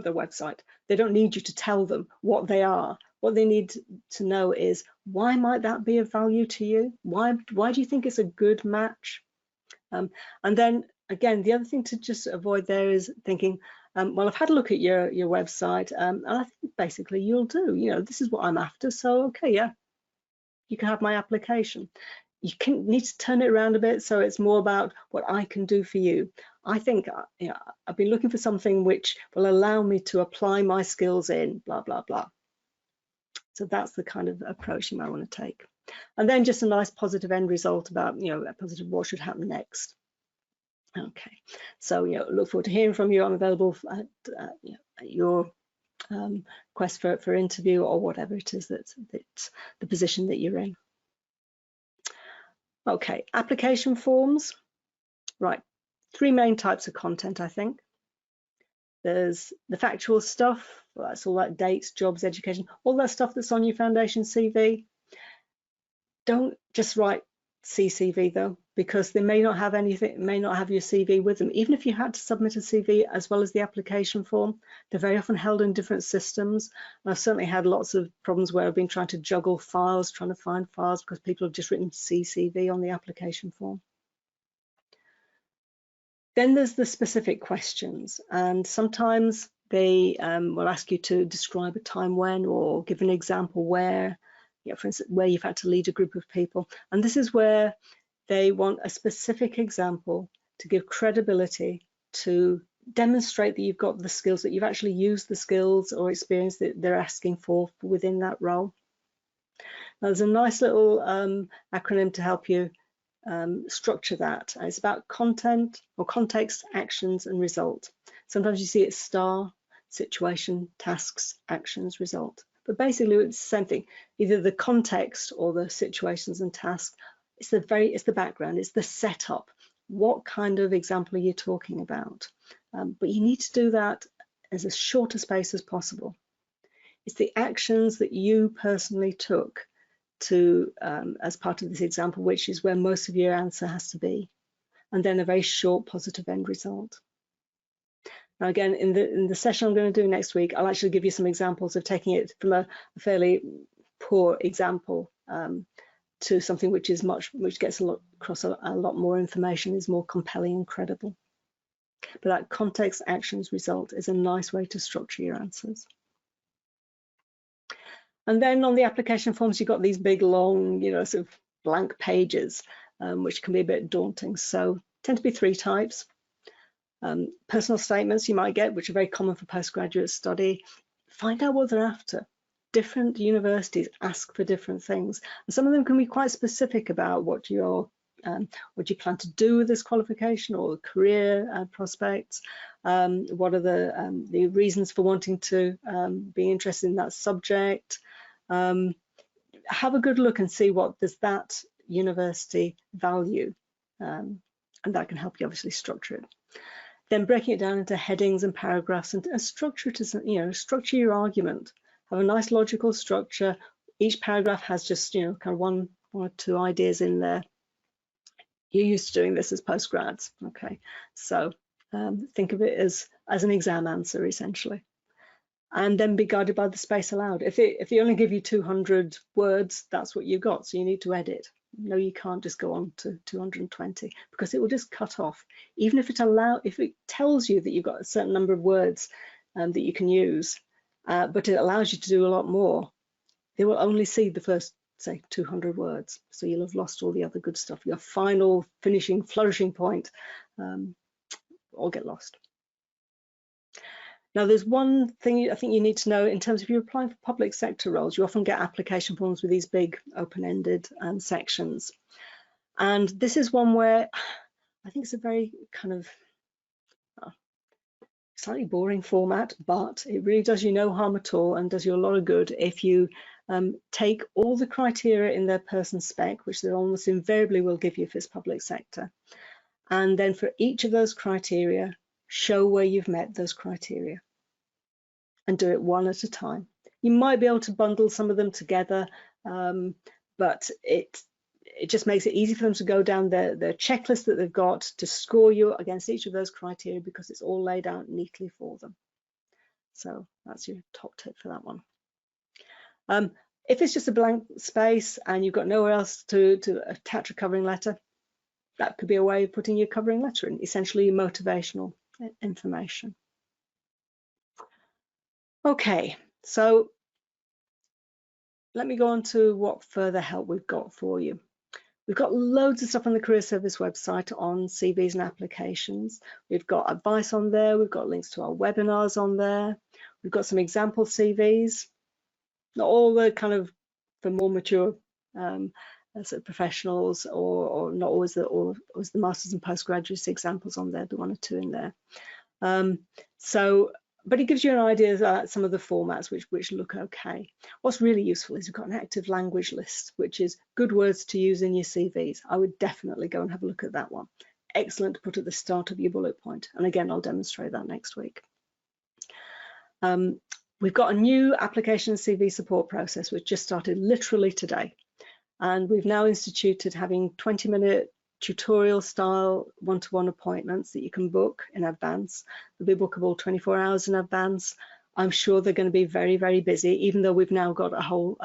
[SPEAKER 1] their website. They don't need you to tell them what they are. What they need to know is, why might that be of value to you? Why do you think it's a good match? And then again, the other thing to just avoid there is thinking, well, I've had a look at your website, and I think basically you'll do, you know, this is what I'm after, so okay, yeah, you can have my application. You need to turn it around a bit, so it's more about what I can do for you. I think, you know, I've been looking for something which will allow me to apply my skills in blah, blah, blah. So that's the kind of approach you might want to take. And then just a nice positive end result about, you know, a positive what should happen next. Okay, so, you know, look forward to hearing from you. I'm available at, you know, at your request for interview or whatever it is that's the position that you're in. Okay, application forms. Right, 3 main types of content, I think. There's the factual stuff, well, that's all that dates, jobs, education, all that stuff that's on your foundation CV. Don't just write CCV though. because they may not have anything, may not have your CV with them. Even if you had to submit a CV as well as the application form, they're very often held in different systems. And I've certainly had lots of problems where I've been trying to juggle files, trying to find files because people have just written CCV on the application form. Then there's the specific questions, and sometimes they will ask you to describe a time when, or give an example where, you know, for instance, where you've had to lead a group of people. And this is where they want a specific example to give credibility, to demonstrate that you've got the skills, that you've actually used the skills or experience that they're asking for within that role. Now, there's a nice little acronym to help you structure that. It's about content or context, actions, and result. Sometimes you see it STAR, situation, tasks, actions, result. But basically it's the same thing, either the context or the situations and tasks. It's the background, it's the setup. What kind of example are you talking about? But you need to do that as a shorter space as possible. It's the actions that you personally took to as part of this example, which is where most of your answer has to be, and then a very short positive end result. Now again, in the session I'm going to do next week, I'll actually give you some examples of taking it from a fairly poor example to something which gets across a lot more information, is more compelling and credible. But that context, actions, result is a nice way to structure your answers. And then on the application forms, you've got these big, long, you know, sort of blank pages, which can be a bit daunting. So tend to be three types. Personal statements you might get, which are very common for postgraduate study. Find out what they're after. Different universities ask for different things, and some of them can be quite specific about what you plan to do with this qualification or career prospects. What are the reasons for wanting to be interested in that subject? Have a good look and see what does that university value, and that can help you obviously structure it. Then breaking it down into headings and paragraphs and structure to, you know, structure your argument. Have a nice logical structure. Each paragraph has just, you know, kind of one or two ideas in there. You're used to doing this as postgrads, okay? So think of it as an exam answer essentially. And then be guided by the space allowed. If they only give you 200 words, that's what you got. So you need to edit. No, you can't just go on to 220 because it will just cut off. Even if it tells you that you've got a certain number of words that you can use, but it allows you to do a lot more, they will only see the first, say, 200 words. So you'll have lost all the other good stuff. Your final finishing flourishing point all get lost. Now, there's one thing I think you need to know in terms of you're applying for public sector roles. You often get application forms with these big open-ended sections. And this is one where I think it's a very kind of slightly boring format, but it really does you no harm at all and does you a lot of good if you take all the criteria in their person spec, which they almost invariably will give you if it's public sector. And then for each of those criteria, show where you've met those criteria and do it one at a time. You might be able to bundle some of them together, but it just makes it easy for them to go down their checklist that they've got to score you against each of those criteria because it's all laid out neatly for them. So that's your top tip for that one. If it's just a blank space and you've got nowhere else to attach a covering letter, that could be a way of putting your covering letter in, essentially motivational information. Okay, so let me go on to what further help we've got for you. We've got loads of stuff on the Career Service website on CVs and applications. We've got advice on there. We've got links to our webinars on there. We've got some example CVs, not all the kind of for more mature sort of professionals, or not always the masters and postgraduate examples on there, but one or two in there. But it gives you an idea of some of the formats which look okay. What's really useful is we've got an active language list, which is good words to use in your CVs. I would definitely go and have a look at that one. Excellent to put at the start of your bullet point. And again, I'll demonstrate that next week. We've got a new application CV support process which just started literally today. And we've now instituted having 20-minute tutorial style one-to-one appointments that you can book in advance. They'll be bookable 24 hours in advance. I'm sure they're going to be very, very busy, even though we've now got a whole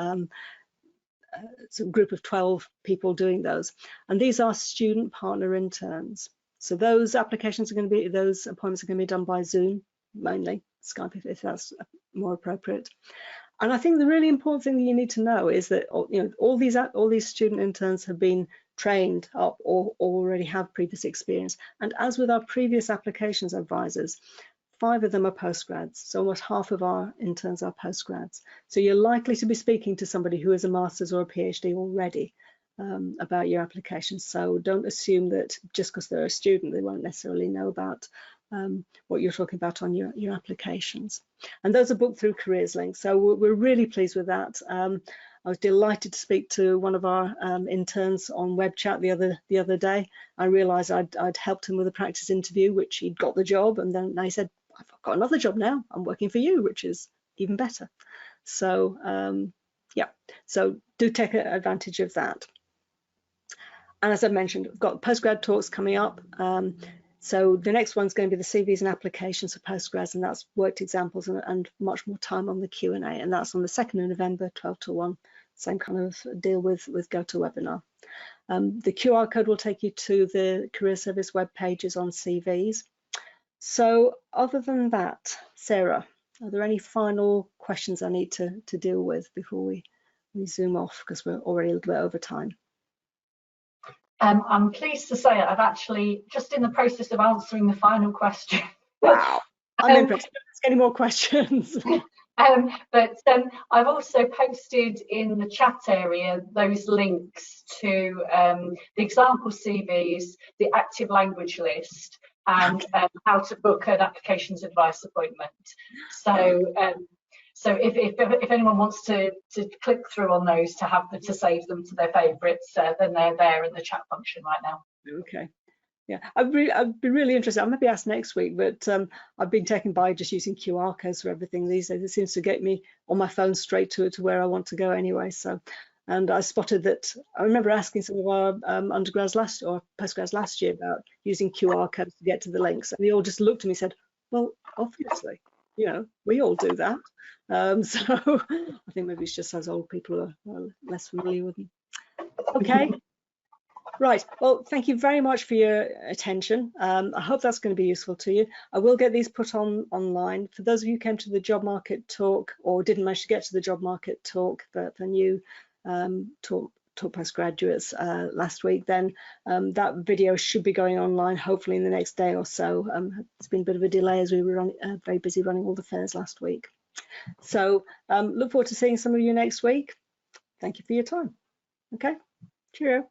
[SPEAKER 1] group of 12 people doing those. And these are student partner interns. So those applications are going to be, those appointments are going to be done by Zoom, mainly Skype if that's more appropriate. And I think the really important thing that you need to know is that all these student interns have been trained up or already have previous experience. And as with our previous applications advisors, 5 of them are postgrads. So almost half of our interns are postgrads. So you're likely to be speaking to somebody who has a master's or a PhD already about your application. So don't assume that just because they're a student, they won't necessarily know about what you're talking about on your applications. And those are booked through Careers Link. So we're really pleased with that. I was delighted to speak to one of our interns on web chat the other day. I realized I'd helped him with a practice interview, which he'd got the job, and then they said, I've got another job now, I'm working for you, which is even better. So yeah, so do take advantage of that. And as I mentioned, we've got postgrad talks coming up. So the next one's going to be the CVs and applications for postgrads, and that's worked examples and much more time on the Q&A, and that's on the 2nd of November, 12 to 1. Same kind of deal with GoToWebinar. The QR code will take you to the Career Service web pages on CVs. So other than that, Sarah, are there any final questions I need to deal with before we zoom off, because we're already a little bit over time?
[SPEAKER 2] I'm pleased to say I've actually just in the process of answering the final question.
[SPEAKER 1] Wow, I'm impressed. Let's get any more questions.
[SPEAKER 2] But I've also posted in the chat area those links to the example CVs, the active language list, and how to book an applications advice appointment. So if anyone wants to click through on those to save them to their favourites, then they're there in the chat function right now.
[SPEAKER 1] Okay. Yeah, I'd be really interested. I maybe ask next week, but I've been taken by just using QR codes for everything these days. It seems to get me on my phone straight to where I want to go anyway. So, and I spotted that. I remember asking some of our undergrads postgrads last year about using QR codes to get to the links, and they all just looked at me and said, "Well, obviously, we all do that." So I think maybe it's just as old people are less familiar with them. Okay. Right, well, thank you very much for your attention. I hope that's going to be useful to you. I will get these put online. For those of you who came to the job market talk or didn't manage to get to the job market talk, but the new talk postgraduates last week, then that video should be going online hopefully in the next day or so. It's been a bit of a delay as we were very busy running all the fairs last week. So look forward to seeing some of you next week. Thank you for your time. Okay, cheerio.